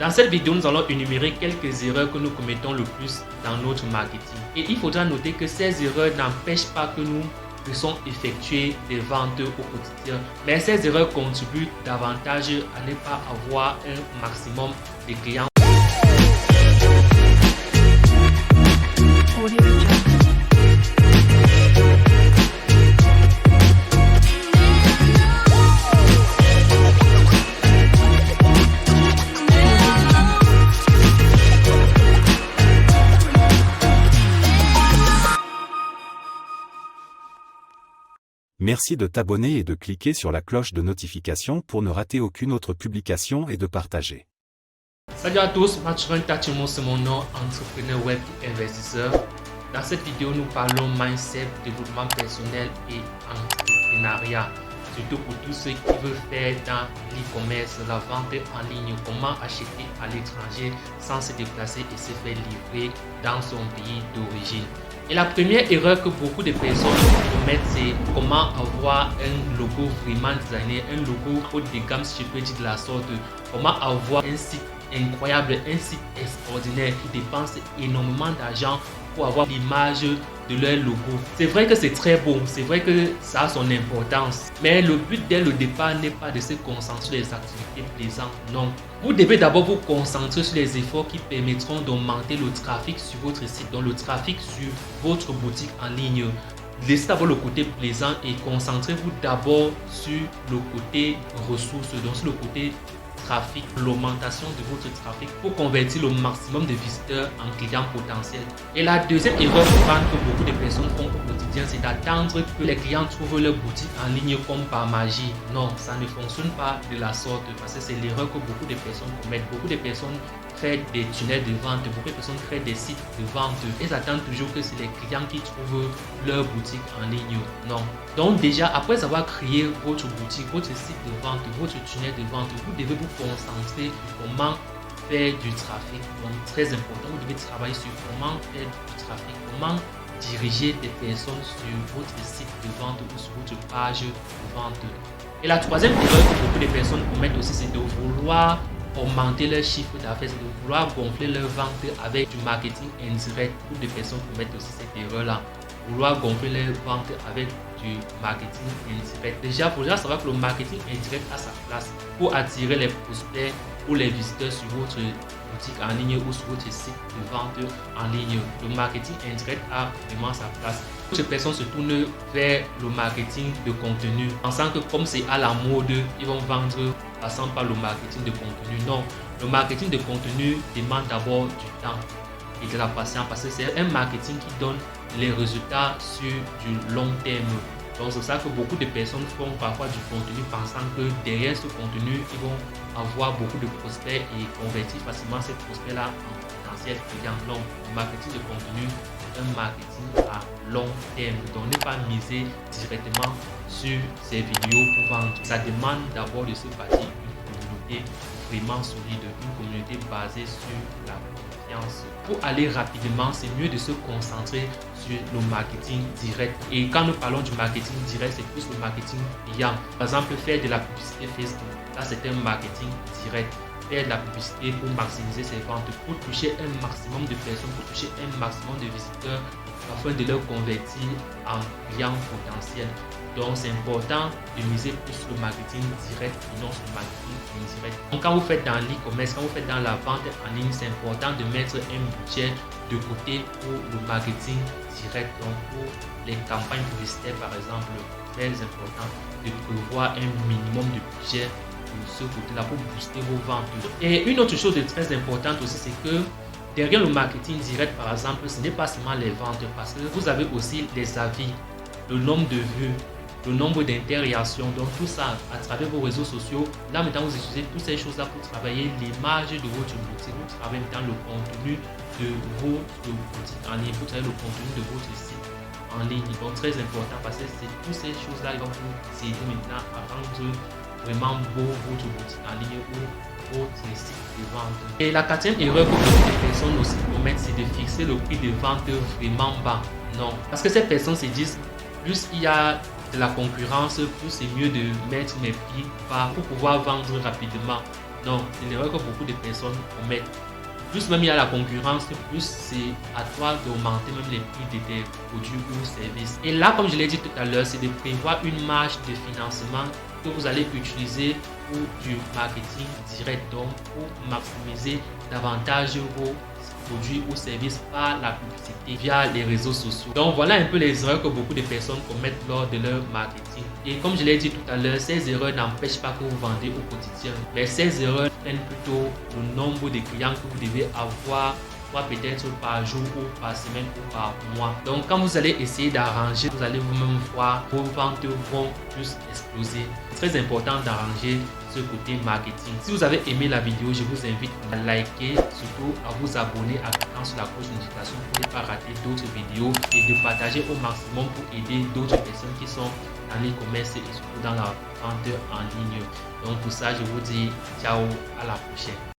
Dans cette vidéo, nous allons énumérer quelques erreurs que nous commettons le plus dans notre marketing. Et il faudra noter que ces erreurs n'empêchent pas que nous puissions effectuer des ventes au quotidien. Mais ces erreurs contribuent davantage à ne pas avoir un maximum de clients. Merci de t'abonner et de cliquer sur la cloche de notification pour ne rater aucune autre publication et de partager. Salut à tous, Mathurin Tachimo, c'est mon nom, entrepreneur web et investisseur. Dans cette vidéo, nous parlons mindset, développement personnel et entrepreneuriat. Surtout pour tous ceux qui veulent faire dans l'e-commerce, la vente en ligne, comment acheter à l'étranger sans se déplacer et se faire livrer dans son pays d'origine. Et la première erreur que beaucoup de personnes commettent, c'est comment avoir un logo vraiment designé, un logo haut de gamme, si je peux dire de la sorte. Comment avoir un site incroyable, un site extraordinaire qui dépense énormément d'argent pour avoir l'image de leur logo. C'est vrai que c'est très beau, c'est vrai que ça a son importance, mais le but dès le départ n'est pas de se concentrer sur les activités plaisantes, non. Vous devez d'abord vous concentrer sur les efforts qui permettront d'augmenter le trafic sur votre site, donc le trafic sur votre boutique en ligne. Laissez d'abord le côté plaisant et concentrez-vous d'abord sur le côté ressources, donc sur le côté trafic, l'augmentation de votre trafic pour convertir le maximum de visiteurs en clients potentiels. Et la deuxième erreur courante que beaucoup de personnes font au quotidien, c'est d'attendre que les clients trouvent leur boutique en ligne comme par magie. Non, ça ne fonctionne pas de la sorte parce que c'est l'erreur que beaucoup de personnes commettent. Beaucoup de personnes créent des tunnels de vente, beaucoup de personnes créent des sites de vente. Elles attendent toujours que c'est les clients qui trouvent leur boutique en ligne. Non. Donc déjà, après avoir créé votre boutique, votre site de vente, votre tunnel de vente, vous devez vous concentrer sur comment faire du trafic. Donc très important, vous devez travailler sur comment faire du trafic, comment diriger des personnes sur votre site de vente ou sur votre page de vente. Et la troisième erreur que beaucoup de personnes commettent aussi, c'est de vouloir augmenter leur chiffre d'affaires, c'est de vouloir gonfler leur vente avec du marketing indirect. Beaucoup de personnes commettent aussi cette erreur-là. Vouloir gonfler leur vente avec du marketing indirect. Déjà, il faut savoir que le marketing indirect a sa place pour attirer les prospects ou les visiteurs sur votre boutique en ligne ou sur votre site de vente en ligne. Le marketing indirect a vraiment sa place. Beaucoup de personnes se tournent vers le marketing de contenu, pensant que comme c'est à la mode, ils vont vendre passant par le marketing de contenu. Non, le marketing de contenu demande d'abord du temps et de la patience parce que c'est un marketing qui donne les résultats sur du long terme. Donc c'est ça que beaucoup de personnes font parfois du contenu pensant que derrière ce contenu, ils vont avoir beaucoup de prospects et convertir facilement ces prospects-là en potentiels clients. Non, le marketing de contenu est un marketing à long terme. Donc ne pas miser directement sur ces vidéos pour vendre. Ça demande d'abord de se bâtir une communauté vraiment solide, une communauté basée sur la confiance. Pour aller rapidement, c'est mieux de se concentrer sur le marketing direct. Et quand nous parlons du marketing direct, c'est plus le marketing payant. Par exemple, faire de la publicité Facebook, là c'est un marketing direct. Faire de la publicité pour maximiser ses ventes, pour toucher un maximum de personnes, pour toucher un maximum de visiteurs afin de leur convertir en clients potentiels. Donc c'est important de miser plus sur le marketing direct et non sur le marketing indirect. Donc quand vous faites dans l'e-commerce, quand vous faites dans la vente en ligne, c'est important de mettre un budget de côté pour le marketing direct. Donc pour les campagnes publicitaires par exemple, très important de prévoir un minimum de budget de ce côté-là pour booster vos ventes. Et une autre chose de très importante aussi, c'est que derrière le marketing direct par exemple, ce n'est pas seulement les ventes parce que vous avez aussi les avis, le nombre de vues, le nombre d'interactions, donc tout ça à travers vos réseaux sociaux. Là maintenant vous utilisez toutes ces choses là pour travailler l'image de votre boutique, vous travaillez dans le contenu de votre boutique en ligne, vous travaillez le contenu de votre site en ligne. Donc très important parce que c'est toutes ces choses là qui vont vous aider maintenant à rendre vraiment beau votre boutique en ligne ou votre site de vente. Et la quatrième erreur que beaucoup de personnes aussi commettent, c'est de fixer le prix de vente vraiment bas. Non, parce que ces personnes se disent plus il y a de la concurrence, plus c'est mieux de mettre mes prix bas pour pouvoir vendre rapidement. Non, c'est l'erreur que beaucoup de personnes commettent. Plus même il y a la concurrence, plus c'est à toi d'augmenter même les prix de tes produits ou services. Et là, comme je l'ai dit tout à l'heure, c'est de prévoir une marge de financement que vous allez utiliser pour du marketing direct, donc pour maximiser davantage vos produits ou services par la publicité via les réseaux sociaux. Donc voilà un peu les erreurs que beaucoup de personnes commettent lors de leur marketing. Et comme je l'ai dit tout à l'heure, ces erreurs n'empêchent pas que vous vendez au quotidien, mais ces erreurs prennent plutôt le nombre de clients que vous devez avoir, soit peut-être par jour ou par semaine ou par mois. Donc quand vous allez essayer d'arranger, vous allez vous-même voir vos ventes vont plus exploser. C'est très important d'arranger ce côté marketing. Si vous avez aimé la vidéo, je vous invite à liker, surtout à vous abonner en cliquant sur la cloche de notification pour ne pas rater d'autres vidéos et de partager au maximum pour aider d'autres personnes qui sont dans l'e-commerce et surtout dans la vente en ligne. Donc pour ça, je vous dis ciao, à la prochaine.